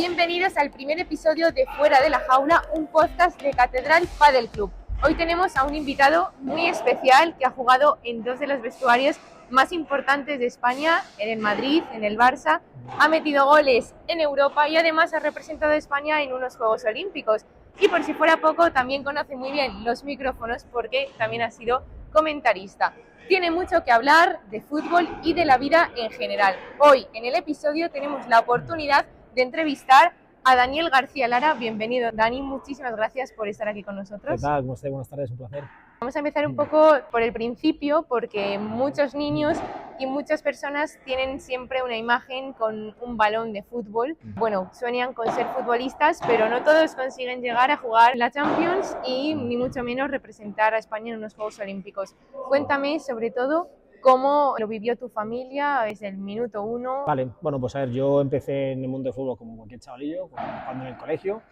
Bienvenidos al primer episodio de Fuera de la Jaula, un podcast de Catedral Pádel Club. Hoy tenemos a un invitado muy especial que ha jugado en dos de los vestuarios más importantes de España, en el Madrid, en el Barça, ha metido goles en Europa y además ha representado a España en unos Juegos Olímpicos. Y por si fuera poco, también conoce muy bien los micrófonos porque también ha sido comentarista. Tiene mucho que hablar de fútbol y de la vida en general. Hoy, en el episodio, tenemos la oportunidad de entrevistar a Daniel García Lara. Bienvenido, Dani, muchísimas gracias por estar aquí con nosotros. ¿Qué tal? ¿Cómo estáis? Buenas tardes, un placer. Vamos a empezar un poco por el principio, porque muchos niños y muchas personas tienen siempre una imagen con un balón de fútbol. Bueno, sueñan con ser futbolistas, pero no todos consiguen llegar a jugar la Champions y ni mucho menos representar a España en unos Juegos Olímpicos. Cuéntame sobre todo cómo lo vivió tu familia desde el minuto uno. Vale, bueno, pues a ver, yo empecé en el mundo del fútbol como cualquier chavalillo, jugando en el colegio,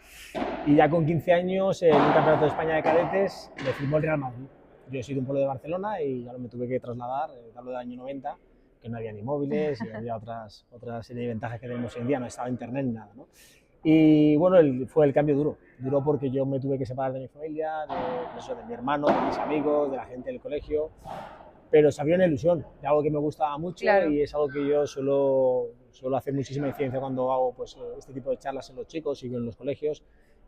y ya con 15 años en un campeonato de España de cadetes me firmó el Real Madrid. Yo soy de un pueblo de Barcelona y ya me tuve que trasladar, hablo del año 90, que no había ni móviles y había otra serie de ventajas que tenemos hoy en día, no estaba internet ni nada, ¿no? Y bueno, fue el cambio duro porque yo me tuve que separar de mi familia, de mi hermano, de mis amigos, de la gente del colegio, pero se abrió una ilusión de algo que me gustaba mucho. Claro. Y es algo que yo suelo hacer muchísima incidencia cuando hago pues, este tipo de charlas en los chicos y en los colegios,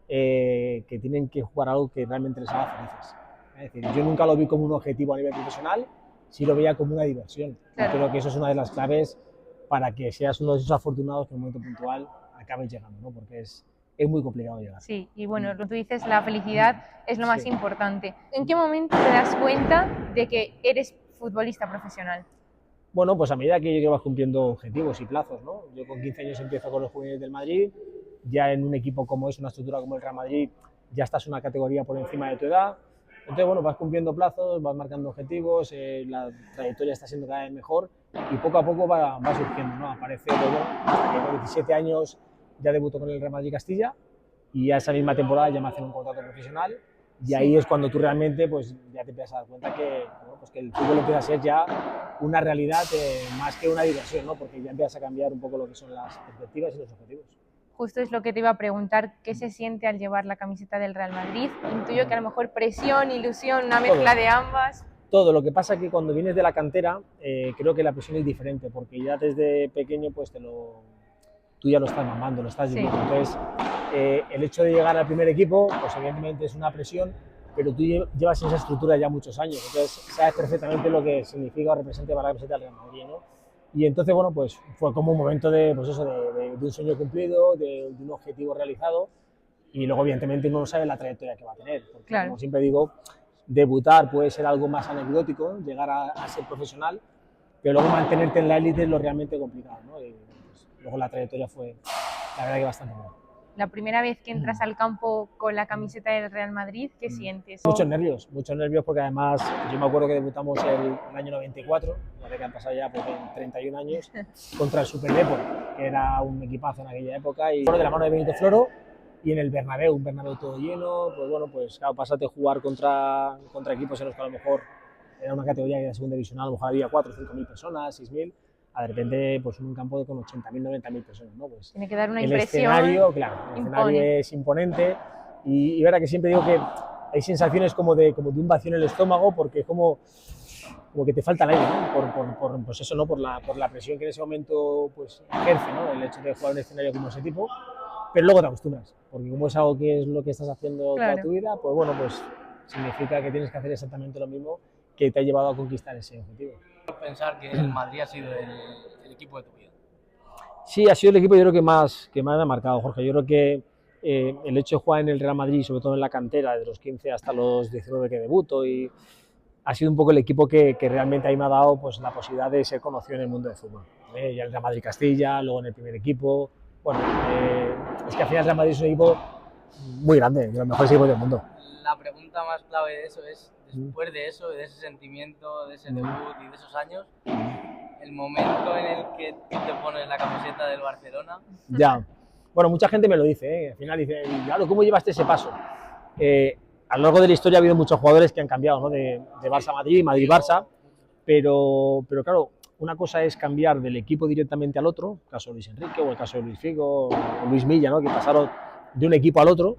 que tienen que jugar algo que realmente les haga felices. Es decir, yo nunca lo vi como un objetivo a nivel profesional, sí lo veía como una diversión. Claro. Creo que eso es una de las claves para que seas uno de esos afortunados que en un momento puntual acabes llegando, ¿no? Porque es muy complicado llegar. Sí, y bueno, lo que tú dices, la felicidad es lo más importante. ¿En qué momento te das cuenta de que eres futbolista profesional? Bueno, pues a medida que vas cumpliendo objetivos y plazos, ¿no? Yo con 15 años empiezo con los juveniles del Madrid, ya en un equipo como es, una estructura como el Real Madrid, ya estás una categoría por encima de tu edad. Entonces, bueno, vas cumpliendo plazos, vas marcando objetivos, la trayectoria está siendo cada vez mejor y poco a poco va surgiendo, ¿no? Aparece, bueno, hasta que con 17 años ya debuto con el Real Madrid Castilla y ya esa misma temporada ya me hacen un contrato profesional. Y ahí es cuando tú realmente pues, ya te empiezas a dar cuenta que, bueno, pues que el fútbol empieza a ser ya una realidad más que una diversión, ¿no? Porque ya empiezas a cambiar un poco lo que son las perspectivas y los objetivos. Justo es lo que te iba a preguntar, ¿qué se siente al llevar la camiseta del Real Madrid? Intuyo que a lo mejor presión, ilusión, una mezcla de ambas. Todo, lo que pasa es que cuando vienes de la cantera, creo que la presión es diferente, porque ya desde pequeño pues tú ya lo estás mamando, lo estás viviendo. Sí. Entonces, el hecho de llegar al primer equipo, pues evidentemente es una presión, pero tú llevas en esa estructura ya muchos años, entonces sabes perfectamente lo que significa o representa para la camiseta del Real Madrid, ¿no? Y entonces, bueno, pues fue como un momento de un sueño cumplido, de un objetivo realizado, y luego evidentemente uno no sabe la trayectoria que va a tener, porque claro, como siempre digo, debutar puede ser algo más anecdótico, llegar a ser profesional, pero luego mantenerte en la élite es lo realmente complicado, ¿no? Y pues, luego la trayectoria fue, la verdad, que bastante buena. La primera vez que entras al campo con la camiseta del Real Madrid, ¿qué sientes? Muchos nervios porque además yo me acuerdo que debutamos el año 94, ya que han pasado ya pues, 31 años, contra el Super Depor, que era un equipazo en aquella época, y de la mano de Benito Floro, y en el Bernabéu, un Bernabéu todo lleno, pues bueno, pues claro, pásate a jugar contra equipos en los que a lo mejor era una categoría de segunda división, a lo mejor había 4 o 5 mil personas, 6.000, de repente pues en un campo con 80.000, 90.000 personas, ¿no? Pues tiene que dar una impresión. El escenario es imponente y verdad que siempre digo que hay sensaciones como de un vacío en el estómago porque es como que te falta el aire, ¿no? Pues eso, ¿no? Por la presión que en ese momento pues ejerce, ¿no? El hecho de jugar en un escenario como ese tipo, pero luego te acostumbras, porque como es algo que es lo que estás haciendo toda tu vida, pues bueno, pues significa que tienes que hacer exactamente lo mismo que te ha llevado a conquistar ese objetivo. Pensar que el Madrid ha sido el equipo de tu vida. Sí, ha sido el equipo yo creo que más me ha marcado, Jorge. Yo creo que el hecho de jugar en el Real Madrid, sobre todo en la cantera, de los 15 hasta los 19 que debuto, y ha sido un poco el equipo que realmente ahí me ha dado pues, la posibilidad de ser conocido en el mundo del fútbol. Ya en el Real Madrid Castilla, luego en el primer equipo. Bueno, es que al final el Real Madrid es un equipo muy grande, de los mejores equipos del mundo. La pregunta más clave de eso es, después de eso, de ese sentimiento, de ese debut y de esos años, el momento en el que tú te pones la camiseta del Barcelona. Ya. Bueno, mucha gente me lo dice, ¿eh? Al final dice, claro, ¿cómo llevaste ese paso? A lo largo de la historia ha habido muchos jugadores que han cambiado, ¿no? De Barça a Madrid, Madrid-Barça, pero claro, una cosa es cambiar del equipo directamente al otro, el caso de Luis Enrique o el caso de Luis Figo o Luis Milla, ¿no? Que pasaron de un equipo al otro,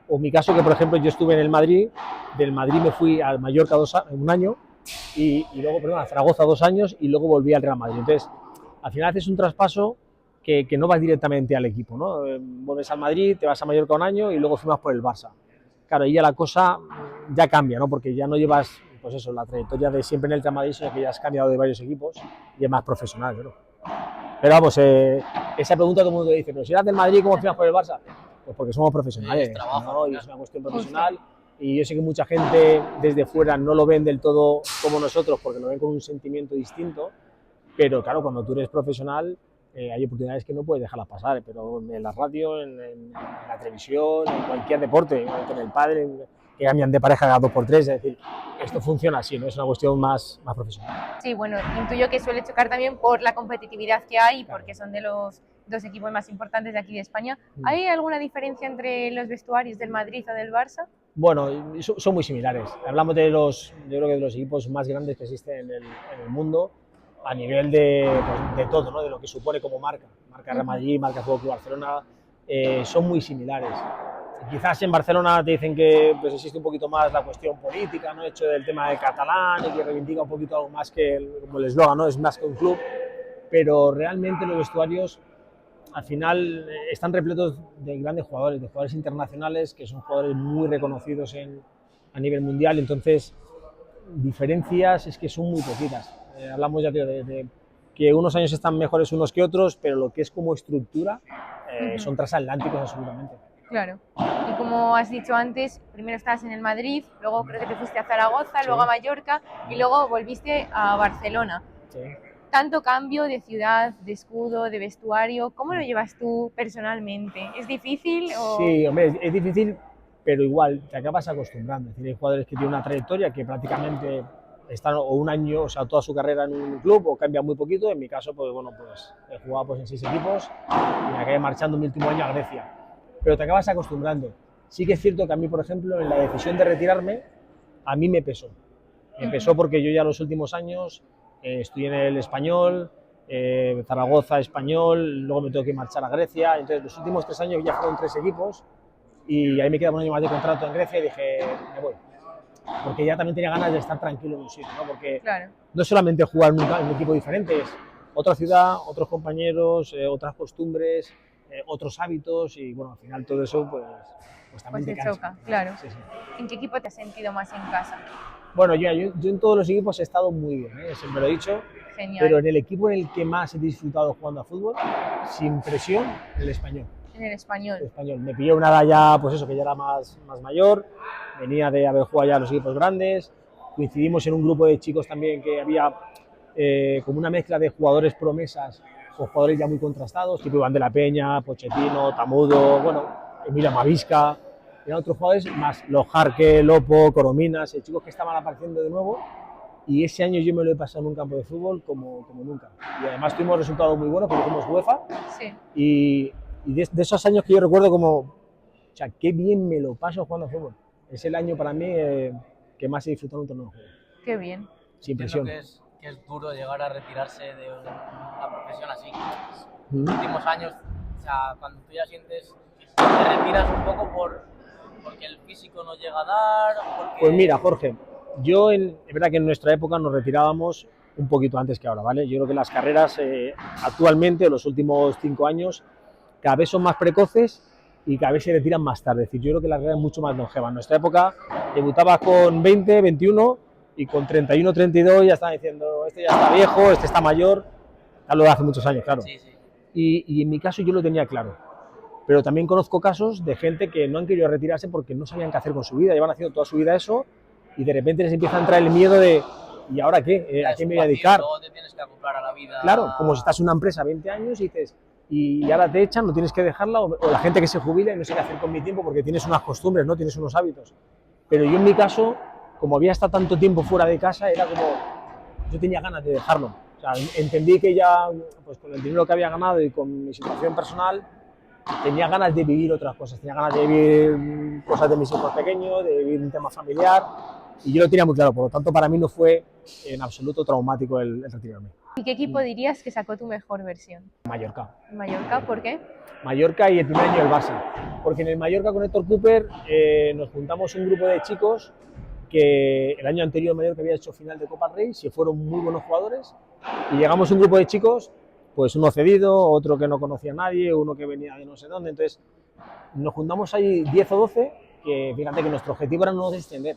o mi caso que por ejemplo yo estuve en el Madrid, del Madrid me fui al Mallorca un año y luego, perdón, a Zaragoza 2 años y luego volví al Real Madrid. Entonces, al final haces un traspaso que no vas directamente al equipo, ¿no? Vuelves al Madrid, te vas a Mallorca un año y luego firmas por el Barça. Claro, ahí ya la cosa ya cambia, ¿no? Porque ya no llevas, pues eso, la trayectoria de siempre en el Real Madrid, sino que ya has cambiado de varios equipos y es más profesional, ¿no? Pero vamos, esa pregunta todo el mundo dice, pero si eras del Madrid, ¿cómo firmas por el Barça? Pues porque somos profesionales, trabajo, ¿no? Y es una cuestión profesional. Y yo sé que mucha gente desde fuera no lo ven del todo como nosotros, porque lo ven con un sentimiento distinto, pero claro, cuando tú eres profesional, hay oportunidades que no puedes dejarlas pasar, pero en la radio, en la televisión, en cualquier deporte, en el pádel, que cambian de pareja cada 2x3, es decir, esto funciona así, no es una cuestión más profesional. Sí, bueno, intuyo que suele chocar también por la competitividad que hay, porque son de los 2 equipos más importantes de aquí de España. ¿Hay alguna diferencia entre los vestuarios del Madrid o del Barça? Bueno, son muy similares. Hablamos de yo creo que de los equipos más grandes que existen en el mundo, a nivel de todo, ¿no? De lo que supone como marca Real Madrid, marca Fútbol Club Barcelona, son muy similares. Quizás en Barcelona te dicen que pues, existe un poquito más la cuestión política, ¿no? Hecho del tema de catalán y que reivindica un poquito algo más que como el eslogan, ¿no? Es más que un club, pero realmente los vestuarios al final están repletos de grandes jugadores, de jugadores internacionales que son jugadores muy reconocidos a nivel mundial, entonces diferencias es que son muy poquitas. Hablamos ya de que unos años están mejores unos que otros, pero lo que es como estructura son transatlánticos absolutamente. Claro. Y como has dicho antes, primero estabas en el Madrid, luego creo que te fuiste a Zaragoza, luego a Mallorca y luego volviste a Barcelona. Sí. Tanto cambio de ciudad, de escudo, de vestuario, ¿cómo lo llevas tú personalmente? ¿Es difícil? O... Sí, hombre, es difícil, pero igual te acabas acostumbrando. Es decir, hay jugadores que tienen una trayectoria que prácticamente están o un año, o sea, toda su carrera en un club o cambian muy poquito. En mi caso, pues bueno, pues he jugado pues, en 6 equipos y me acabé marchando en mi último año a Grecia. Pero te acabas acostumbrando. Sí que es cierto que a mí, por ejemplo, en la decisión de retirarme, a mí me pesó. Me pesó porque yo ya los últimos años estoy en el Español, Zaragoza, Español, luego me tengo que marchar a Grecia. Entonces, los últimos 3 años ya fueron 3 equipos y ahí me quedaba un año más de contrato en Grecia y dije, me voy. Porque ya también tenía ganas de estar tranquilo en un sitio, ¿no? Porque no solamente jugar en un equipo diferente, es otra ciudad, otros compañeros, otras costumbres, otros hábitos y bueno, al final todo eso pues también te cansa. Choca, claro. Sí, sí. ¿En qué equipo te has sentido más en casa? Bueno, yo en todos los equipos he estado muy bien, siempre lo he dicho. Genial. Pero en el equipo en el que más he disfrutado jugando a fútbol, sin presión, el Español. En el Español. El Español. Me pilló una edad ya, pues eso, que ya era más mayor, venía de haber jugado ya a los equipos grandes, coincidimos en un grupo de chicos también que había como una mezcla de jugadores promesas con jugadores ya muy contrastados, tipo Iván de la Peña, Pochettino, Tamudo, bueno, Emilio Mavisca, eran otros jugadores más los Jarque, Lopo, Corominas, chicos que estaban apareciendo de nuevo. Y ese año yo me lo he pasado en un campo de fútbol como nunca. Y además tuvimos resultados muy buenos, porque fuimos UEFA. Sí. Y de esos años que yo recuerdo como, o sea, qué bien me lo paso jugando a fútbol. Es el año para mí que más he disfrutado en un torneo de juego. Qué bien. Sin presión. Que es duro llegar a retirarse de una profesión así. Los últimos años, o sea, cuando tú ya sientes que te retiras un poco porque el físico no llega a dar. Porque... Pues mira, Jorge. Es verdad que en nuestra época nos retirábamos un poquito antes que ahora, ¿vale? Yo creo que las carreras actualmente, los últimos 5 años, cada vez son más precoces y cada vez se retiran más tarde. Es decir, yo creo que la carrera es mucho más longeva. En nuestra época debutabas con 20, 21 y con 31, 32 ya estaban diciendo, este ya está viejo, este está mayor. Hablo de hace muchos años, claro. Sí, sí. Y en mi caso yo lo tenía claro. Pero también conozco casos de gente que no han querido retirarse porque no sabían qué hacer con su vida, llevan haciendo toda su vida eso. Y de repente les empieza a entrar el miedo de ¿y ahora qué? ¿A qué me voy a dedicar? Luego te tienes que acoplar a la vida. Claro, como si estás en una empresa 20 años y dices, y ahora te echan, no tienes que dejarla, o la gente que se jubila y no sé qué hacer con mi tiempo porque tienes unas costumbres, ¿no? Tienes unos hábitos. Pero yo en mi caso, como había estado tanto tiempo fuera de casa, era como, yo tenía ganas de dejarlo. O sea, entendí que ya, pues con el dinero que había ganado y con mi situación personal, tenía ganas de vivir otras cosas, tenía ganas de vivir cosas de mis hijos pequeños, de vivir un tema familiar. Y yo lo tenía muy claro, por lo tanto para mí no fue en absoluto traumático el retirarme. ¿Y qué equipo dirías que sacó tu mejor versión? Mallorca. Mallorca, ¿por qué? Mallorca y el primer año el Barça. Porque en el Mallorca con Héctor Cooper nos juntamos un grupo de chicos que el año anterior Mallorca había hecho final de Copa Rey, se fueron muy buenos jugadores y llegamos un grupo de chicos, pues uno cedido, otro que no conocía a nadie, uno que venía de no sé dónde, entonces nos juntamos ahí 10 o 12, que fíjate que nuestro objetivo era no descender.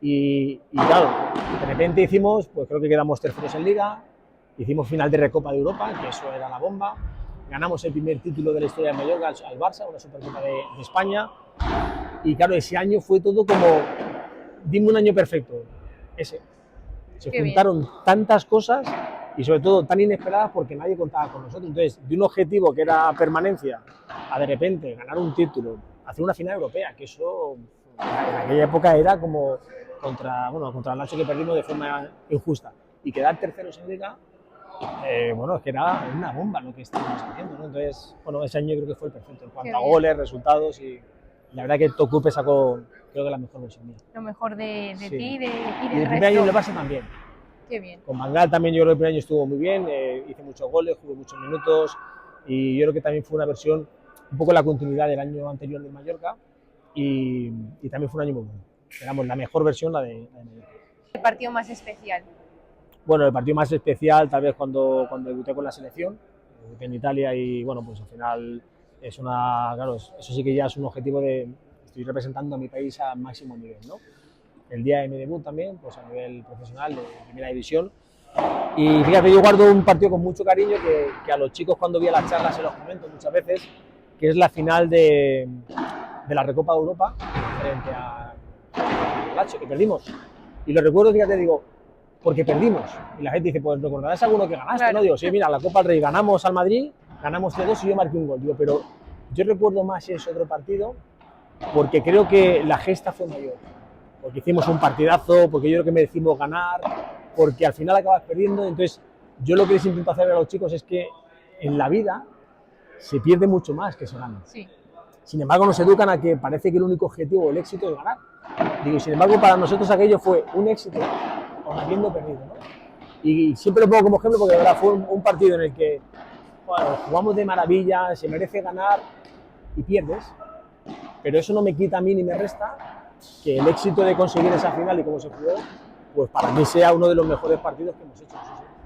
Y claro, de repente hicimos, pues creo que quedamos terceros en Liga, hicimos final de Recopa de Europa, que eso era la bomba, ganamos el primer título de la historia de Mallorca al Barça, una Supercopa de España, y claro, ese año fue todo como, dime un año perfecto, ese. Se Qué juntaron bien. tantas cosas y sobre todo tan inesperadas porque nadie contaba con nosotros. Entonces, de un objetivo que era permanencia a de repente ganar un título, hacer una final europea, que eso en aquella época era como contra el Lazio que perdimos de forma injusta, y quedar terceros en Liga, bueno, es que era una bomba lo que estábamos haciendo, ¿no? Entonces, bueno, ese año creo que fue el perfecto en cuanto a goles, resultados, y la verdad que Tocupe sacó, creo que la mejor versión mía. Lo mejor de Sí. ti y Y del el primer resto. año en el Barça también. Qué bien. Con Van Gaal también yo creo que el primer año estuvo muy bien, hice muchos goles, jugué muchos minutos y yo creo que también fue una versión, un poco la continuidad del año anterior del Mallorca y también fue un año muy bueno. Éramos la mejor versión, la de Mallorca. ¿El partido más especial? Bueno, el partido más especial tal vez cuando debuté con la selección, debuté en Italia y bueno, pues al final es una, claro, eso sí que ya es un objetivo de, estoy representando a mi país a máximo nivel, ¿no? El día de mi debut también, pues a nivel profesional de primera división. Y fíjate, yo guardo un partido con mucho cariño que a los chicos cuando vi a las charlas se los comento muchas veces, que es la final de la Recopa de Europa frente a Lazio, que perdimos. Y lo recuerdo, fíjate, digo, porque perdimos. Y la gente dice, pues recordarás alguno que ganaste, Claro. ¿no? Digo, sí, mira, la Copa del Rey ganamos al Madrid, ganamos 3-2 y yo marqué un gol. Digo, pero yo recuerdo más ese otro partido porque creo que la gesta fue mayor. Porque hicimos un partidazo, porque yo creo que merecimos ganar, porque al final acabas perdiendo. Entonces, yo lo que les intento hacer a los chicos es que en la vida se pierde mucho más que se gana. Sí. Sin embargo, nos educan a que parece que el único objetivo del éxito es ganar. Digo, y sin embargo, para nosotros aquello fue un éxito, aun habiendo perdido, ¿no? Y siempre lo pongo como ejemplo porque de verdad fue un partido en el que bueno, jugamos de maravilla, se merece ganar y pierdes, pero eso no me quita a mí ni me resta que el éxito de conseguir esa final y cómo se jugó, pues para mí sea uno de los mejores partidos que hemos hecho.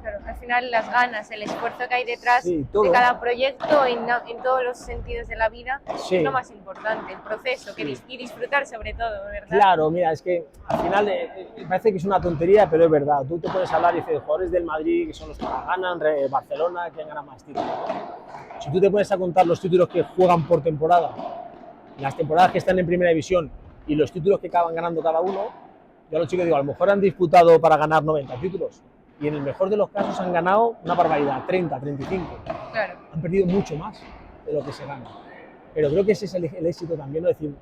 Claro, al final las ganas, el esfuerzo que hay detrás Sí, todo. de cada proyecto en todos los sentidos de la vida Sí. es lo más importante, el proceso y disfrutar sobre todo, ¿verdad? Claro, mira, es que al final parece que es una tontería, pero es verdad. Tú te puedes hablar y dices, jugadores del Madrid que son los que más ganan, Barcelona que ganan más títulos, ¿no? Si tú te pones a contar los títulos que juegan por temporada, las temporadas que están en primera división y los títulos que acaban ganando cada uno, yo a los chicos digo, a lo mejor han disputado para ganar 90 títulos y en el mejor de los casos han ganado una barbaridad, 30, 35. Claro. Han perdido mucho más de lo que se gana. Pero creo que ese es el éxito también, ¿no? Es decir,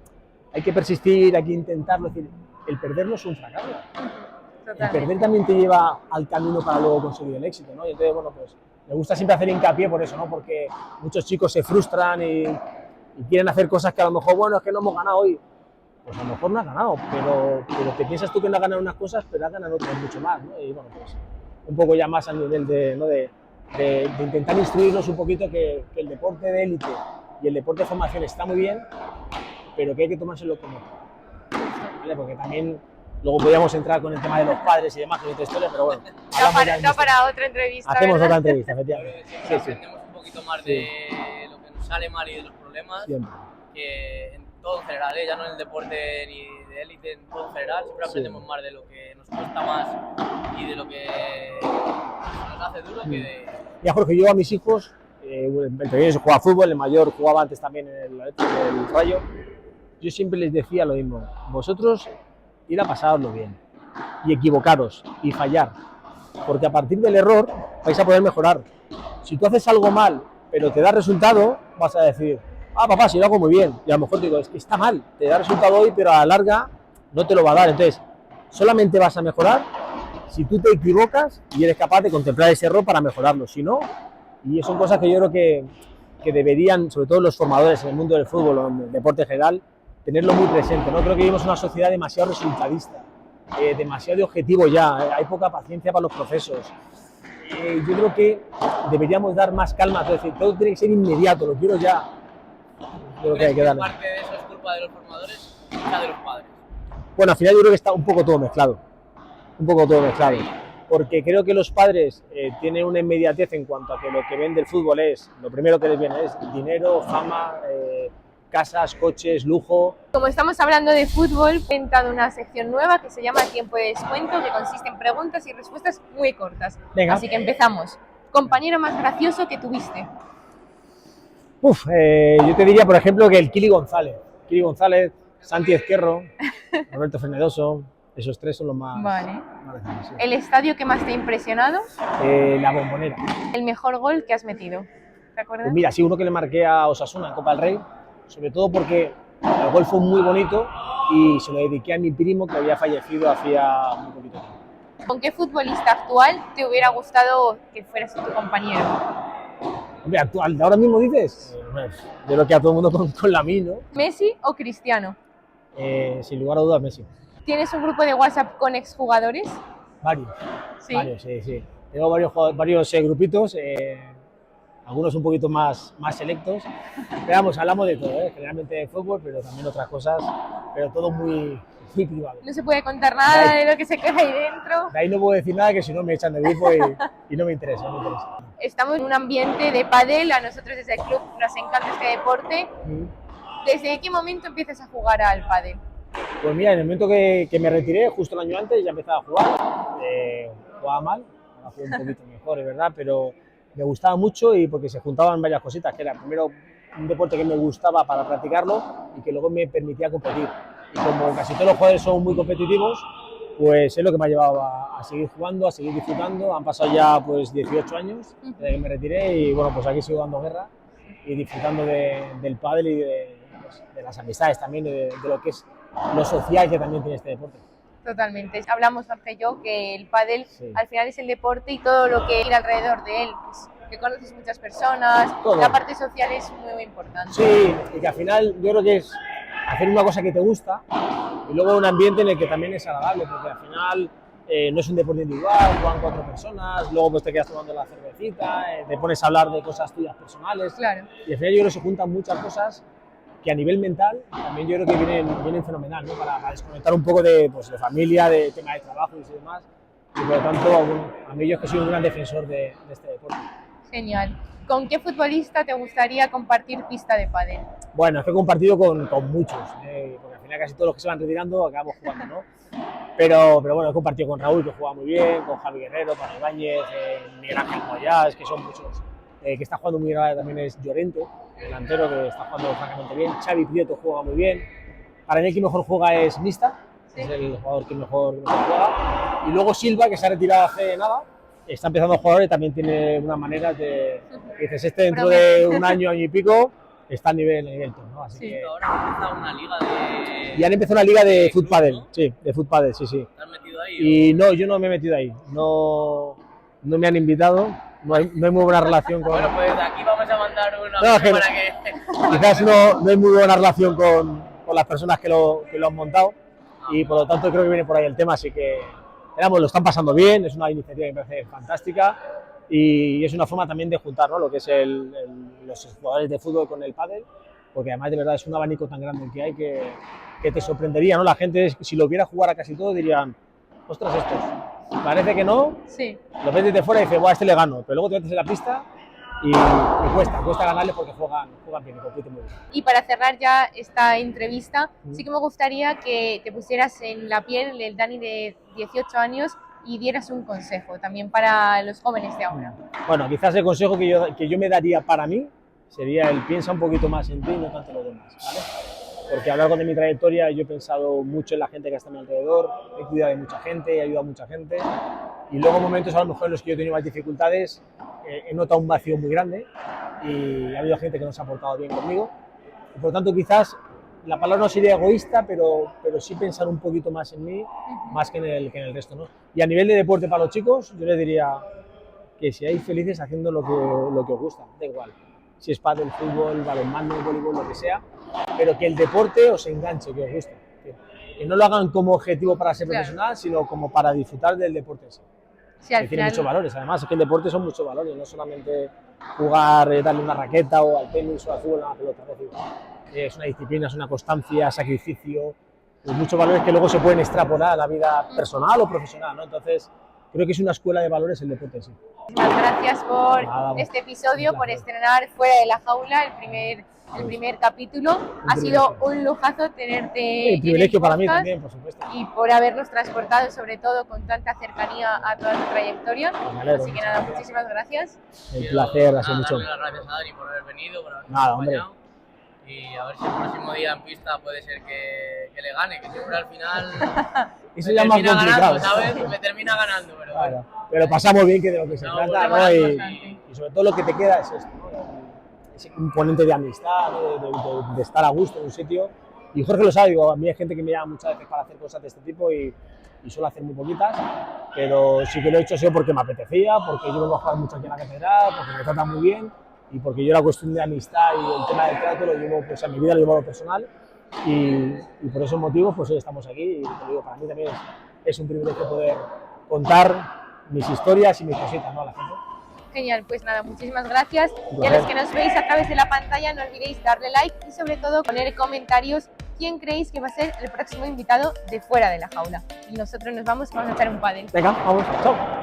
hay que persistir, hay que intentarlo, es decir, el perder no es un fracaso. El Totalmente. perder también te lleva al camino para luego conseguir el éxito, ¿no? Y entonces, bueno, pues me gusta siempre hacer hincapié por eso, ¿no? Porque muchos chicos se frustran y quieren hacer cosas que a lo mejor, bueno, es que no hemos ganado hoy. Pues a lo mejor no has ganado, pero te piensas tú que no has ganado unas cosas, pero has ganado otras mucho más, ¿no? Y bueno, pues un poco ya más a nivel de intentar instruirnos un poquito que el deporte de élite y el deporte de formación está muy bien, pero que hay que tomárselo como tal, ¿vale? Porque también luego podríamos entrar con el tema de los padres y demás, que es otra historia, pero bueno. Da para otra entrevista. Hacemos ¿verdad? otra entrevista, Yo creo efectivamente. que siempre Sí, sí, aprendemos un poquito más de lo que nos sale mal y de los problemas, siempre. que en todo en general, ya no en el deporte ni de élite, en todo en general, siempre Sí. aprendemos más de lo que nos cuesta más y de lo que nos hace duro que de... Ya, Jorge, yo a mis hijos, el pequeño se juega fútbol, el mayor jugaba antes también en el Rayo, yo siempre les decía lo mismo, vosotros ir a pasarlo bien y equivocaros y fallar, porque a partir del error vais a poder mejorar. Si tú haces algo mal, pero te da resultado, vas a decir, ah, papá, si lo hago muy bien, y a lo mejor te digo, es que está mal, te da resultado hoy, pero a la larga no te lo va a dar. Entonces, solamente vas a mejorar si tú te equivocas y eres capaz de contemplar ese error para mejorarlo. Si no, y son cosas que yo creo que deberían, sobre todo los formadores en el mundo del fútbol o en el deporte en general, tenerlo muy presente, ¿no? Creo que vivimos una sociedad demasiado resultadista, demasiado objetivo ya, hay poca paciencia para los procesos. yo creo que deberíamos dar más calma, es decir, todo tiene que ser inmediato, lo quiero ya. Creo que hay que darle. ¿Parte de eso es culpa de los formadores o culpa de los padres? Bueno, al final yo creo que está un poco todo mezclado, porque creo que los padres tienen una inmediatez en cuanto a que lo que ven del fútbol es, lo primero que les viene es dinero, fama, casas, coches, lujo. Como estamos hablando de fútbol, he inventado una sección nueva que se llama Tiempo de Descuento, que consiste en preguntas y respuestas muy cortas. Venga. Así que empezamos. ¿Compañero más gracioso que tuviste? Yo te diría, por ejemplo, que el Kili González, Santi Ezquerro, Roberto Frenedoso, esos tres son los más... Vale. más graciosos, sí. ¿El estadio que más te ha impresionado? La Bombonera. ¿El mejor gol que has metido? ¿Te acuerdas? Pues mira, sí, uno que le marqué a Osasuna en Copa del Rey, sobre todo porque el gol fue muy bonito y se lo dediqué a mi primo que había fallecido hacía muy poquito tiempo. ¿Con qué futbolista actual te hubiera gustado que fueras tu compañero? Hombre, actual, ¿de ahora mismo dices? Yo creo que a todo el mundo con Lamine, ¿no? ¿Messi o Cristiano? Sin lugar a dudas, Messi. ¿Tienes un grupo de WhatsApp con exjugadores? Varios. Sí. Varios, sí. Tengo varios grupitos, algunos un poquito más selectos. Pero vamos, hablamos de todo, generalmente de fútbol, pero también otras cosas, pero todo muy privado. No se puede contar nada de lo que se queda ahí dentro. De ahí no puedo decir nada, que si no me echan de grupo y no me interesa. Estamos en un ambiente de pádel, a nosotros desde el club nos encanta este deporte. ¿Desde qué momento empiezas a jugar al pádel? Pues mira, en el momento que me retiré, justo el año antes, ya empezaba a jugar. Jugaba mal, ahora juego un poquito mejor, es verdad, pero me gustaba mucho y porque se juntaban varias cositas, que era primero un deporte que me gustaba para practicarlo y que luego me permitía competir. Y como casi todos los jugadores son muy competitivos, pues es lo que me ha llevado a seguir jugando, a seguir disfrutando. Han pasado ya pues 18 años desde que me retiré y bueno, pues aquí sigo dando guerra y disfrutando del pádel y de las amistades también, de lo que es lo social que también tiene este deporte. Totalmente. Hablamos, Jorge y yo, que el pádel Sí. al final es el deporte y todo lo que gira alrededor de él. Pues, que conoces muchas personas, Todo. la parte social es muy importante. Sí, y que al final yo creo que es hacer una cosa que te gusta y luego un ambiente en el que también es agradable, porque al final no es un deporte individual, juegan 4 personas, luego pues te quedas tomando la cervecita, te pones a hablar de cosas tuyas personales. Claro. Y al final yo creo que se juntan muchas cosas que a nivel mental también yo creo que vienen fenomenal, ¿no? Para desconectar un poco de familia, de tema de trabajo y demás. Y por lo tanto, bueno, a mí yo es que soy un gran defensor de este deporte. Genial. ¿Con qué futbolista te gustaría compartir pista de pádel? Bueno, es que he compartido con muchos, porque al final casi todos los que se van retirando acabamos jugando, ¿no? Pero bueno, he compartido con Raúl, que juega muy bien, con Javi Guerrero, Pablo Ibáñez, Miguel Ángel Moyás, que son muchos. Que está jugando muy bien también es Llorente, delantero, que está jugando francamente bien. Xavi Prieto juega muy bien. Para mí el que mejor juega es Mista, Sí. es el jugador que mejor juega. Y luego Silva, que se ha retirado hace nada, está empezando a jugar y también tiene unas maneras de... Dices, dentro de un año y pico, está a nivel top, ¿no? Así Sí. que... Ahora han empezado una liga de... Y han empezado una liga de de foot clubs, paddle, ¿no? sí, de foot paddle, sí. ¿Te has metido ahí? Y no, yo no me he metido ahí, no me han invitado, no hay muy buena relación con... Bueno, pues de aquí vamos a mandar una No, que- para que... Quizás no hay muy buena relación con las personas que lo han montado y por lo tanto creo que viene por ahí el tema, así que digamos, lo están pasando bien, es una iniciativa que me parece fantástica y es una forma también de juntar, ¿no? Lo que es los jugadores de fútbol con el pádel, porque además de verdad es un abanico tan grande el que hay que te sorprendería, ¿no? La gente, si lo viera jugar a casi todo, dirían, ostras, estos, parece que no, Sí. lo ves desde fuera y dices, buah, este le gano, pero luego te metes en la pista y cuesta ganarle porque juegan bien y compiten muy bien. Y para cerrar ya esta entrevista, sí que me gustaría que te pusieras en la piel del Dani de 18 años y dieras un consejo también para los jóvenes de ahora. Bueno, quizás el consejo que yo me daría para mí sería el piensa un poquito más en ti y no tanto en los demás, ¿vale? Porque a lo largo de mi trayectoria yo he pensado mucho en la gente que está a mi alrededor, he cuidado de mucha gente, he ayudado a mucha gente y luego en momentos a lo mejor en los que yo he tenido más dificultades he notado un vacío muy grande y ha habido gente que no se ha portado bien conmigo y por lo tanto quizás la palabra no sería egoísta, pero sí pensar un poquito más en mí, más que en el resto, ¿no? Y a nivel de deporte para los chicos, yo les diría que seáis felices haciendo lo que os gusta, da igual. Si es pádel, fútbol, balonmano, voleibol, lo que sea, pero que el deporte os enganche, que os guste. Que no lo hagan como objetivo para ser Claro. profesional, sino como para disfrutar del deporte en sí. Sí, al que tiene final- muchos valores. Además, es que el deporte son muchos valores, no solamente jugar, darle una raqueta o al tenis o al fútbol a la pelota. Es decir, es una disciplina, es una constancia, sacrificio, muchos valores que luego se pueden extrapolar a la vida personal o profesional, ¿no? Entonces, creo que es una escuela de valores el deporte en sí. Muchas gracias por Nada, este episodio, un por placer. estrenar Fuera de la Jaula, el primer capítulo. Ha sido privilegio. un lujazo tenerte El en privilegio el para mí podcast también, por supuesto. y por habernos transportado, sobre todo con tanta cercanía a toda tu trayectoria. Me alegro, Así que muchas nada, gracias. muchísimas gracias. El Quiero, placer ha sido nada, mucho. darle las gracias a Dani por haber venido, por habernos Nada, hombre. acompañado. Y a ver si el próximo día en pista puede ser que le gane, que siempre al final Eso me ya es más termina complicado. ganando, ¿sabes? Me termina ganando, pero Claro, pero pasamos bien, que de lo que se No, trata, bueno, ¿no? bastante. Y sobre todo lo que te queda es esto, ¿no? Ese componente de amistad, ¿no? de estar a gusto en un sitio. Y Jorge lo sabe, digo, a mí hay gente que me llama muchas veces para hacer cosas de este tipo y suelo hacer muy poquitas, pero sí que lo he hecho sido porque me apetecía, porque yo vengo a jugar mucho aquí en la catedral, porque me tratan muy bien y porque yo la cuestión de amistad y el tema del trato lo llevo pues, a mi vida, lo llevo a lo personal y por esos motivos pues hoy estamos aquí y te digo, para mí también es un privilegio poder contar mis historias y mis cositas, ¿no? A la gente. Genial, pues nada, muchísimas gracias. Un Y a placer. los que nos veis a través de la pantalla, no olvidéis darle like y sobre todo poner en comentarios quién creéis que va a ser el próximo invitado de Fuera de la Jaula. Y nosotros nos vamos a echar un pádel. Venga, vamos, chao.